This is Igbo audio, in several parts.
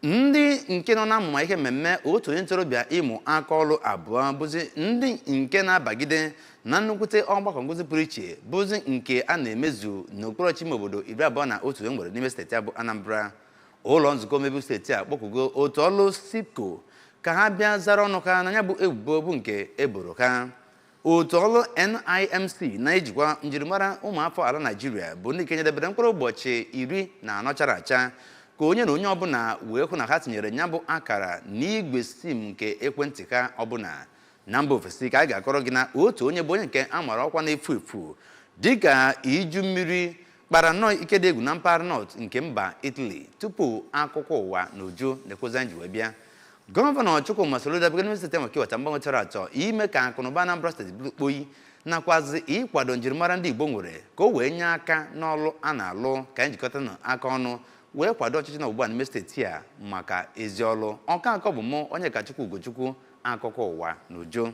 ndị nke nọ na amụma ihe mmemme otu onye ntorobịa ịmụ aka ọrụ abụọ bụzi ndị nke na-abagide na nnukwute ọgbakọ nkụzi pụrụ iche bụzi nke a na-emezu n'okpuru ime obodo 21 nwere n'ime steeti a bụ Anambra. Ụlọ nzukọ omebe steeti a kpọkugo otu ọrụ SIPCO ka ha bịa zara ọnụ ha na ya bụ ebubo bụ nke eboro ha. Otu ọrụ NIMC na-ejikwa njirimara ụmụafọ ala Naịjirịa bụ ndị kenyedebere mkpụrụ ụbọchị 14 chara acha ka onye na onye ọbụla wee hụ na ha tinyere ya bụ akara n'igwe SIM nke ekwentị ha ọbụla. Na mba ofesi ka a ga-akọrọ gị na otu onye bụ onye nke a mara ọkwa na-efu efu dịka iju mmiri kpara nnọọ ike dị egwu na mpaghara North nke mba Italy tupu akụkọ ụwa na uju na-ekwuza nji wee bịa. Gọvanọ Chukwuma Soludo abịago n'ime steeti maka iweta mgbanwe chọrọ achọ ime ka akụnụba Anambra steeti kpoyi nakwazi ịkwado njirimara ndị Igbo nwere ka o wee nye aka n'ọlụ a na-alụ ka njikọta na aka ọnụ wee kwado ọchịchị na ugbu a n'ime steeti a maka ezi ọlụ. Ọka akọ bụ mụ onye ka Chukwu Ugochukwu akụkọ ụwa na uju.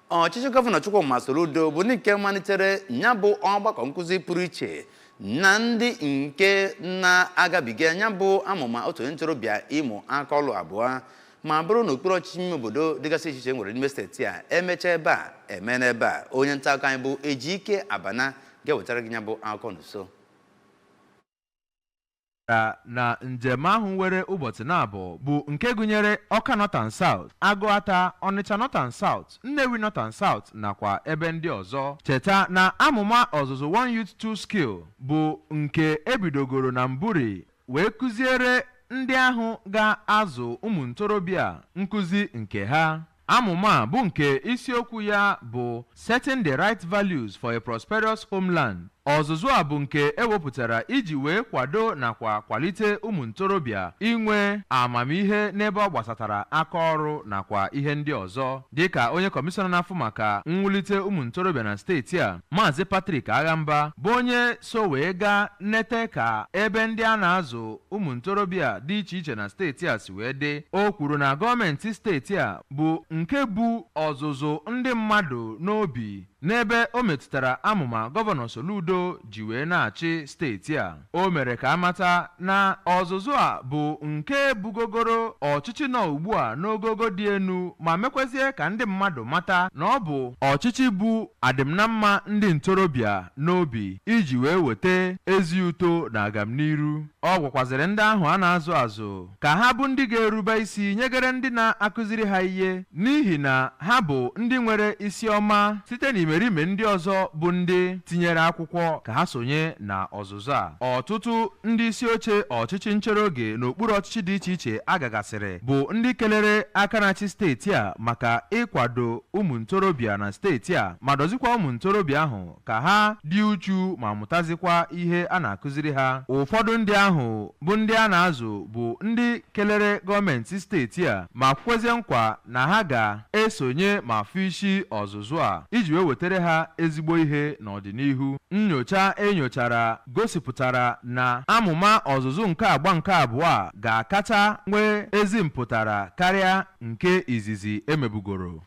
Ọchịchị Gọvanọ Chukwuma Soludo bụ ndị nke malitere ya bụ ọgbakọ nkụzi pụrụ iche na ndị nke na-agabiga ya bụ amụma otu onye ntorobịa ịmụ aka ọrụ abụọ ma bụrụ n'okpuru ọchịchị ime obodo dịgasị iche iche nwere n'ime steeti a emecha ebe a eme n'ebe a. Onye nta akụkọ anyị bụ Ejike Abana ga-ewetara gị ya bụ akụkọ n'uso. Na njem ahụ nwere ụbọchị na-abụ bụ nke gụnyere Ọka North and South, Agụata, Ọnịcha North and South, Nnewi North and South nakwa ebe ndị ọzọ. Cheta na amụma ọzụzụ One Youth Two Skill bụ nke ebidogoro na Mburi wee kụziere ndị ahụ ga-azụ ụmụ ntorobịa nkụzi nke ha. Amụma bụ nke isiokwu ya bụ Setting the Right Values for a Prosperous Homeland. Ọzụzụ a bụ nke ewepụtara iji wee kwado nakwa kwalite ụmụ ntorobịa inwe amamihe n'ebe ọ gbasatara aka ọrụ nakwa ihe ndị ọzọ. Dịka onye kọmishọna na-afụ maka mwulite ụmụ ntorobịa na steeti a, Maazị Patrick Aghamba, bụ onye so wee gaa nnete ka ebe ndị a na-azụ ụmụ ntorobịa dị iche iche na steeti a si wee dị. O kwuru na gọọmenti steeti a bụ nke bụ ọzụzụ ndị mmadụ n'obi n'ebe o metụtara amụma Gọvanọ Soludo ji wee na-achị steeti a. O mere ka amata na ọzụzụ a bụ nke bugogoro ọchịchị nọ ugbu a n'ogogo dị elu ma mekwezie ka ndị mmadụ mata na ọ bụ ọchịchị bụ adịmnamma ndị ntorobịa n'obi iji wee weta ezi uto na agamniru. Ọ gwakwaziri ndị ahụ a na-azụ azụ ka ha bụ ndị ga-erube isi nyegere ndị na-akụziri ha ihe n'ihi na ha bụ ndị nwere isi ọma site n'imerime ndị ọzọ bụ ndị tinyere akwụkwọ ka ha sonye na ọzụzụ a. Ọtụtụ ndị isi oche ọchịchị nchere oge n'okpuru ọchịchị dị iche iche agagasịrị bụ ndị kelere aka na-achị steeti a maka ịkwado ụmụ ntorobịa na steeti a ma dozikwa ụmụ ntorobịa ahụ ka ha dị uchu ma mụtazikwa ihe a na-akụziri ha. Ụfọdụ ndị ahụ bụ ndị a na-azụ bụ ndị kelere gọọmenti steeti a ma kwezie nkwa na ha ga-esonye ma fụ isi ọzụzụ a iji wee wetara ha ezigbo ihe n'ọdịnihu. Nnyocha enyochara gosipụtara na amụma ọzụzụ nke agba nke abụọ a ga-akacha nwee ezi mpụtara karịa nke izizi emebugoro.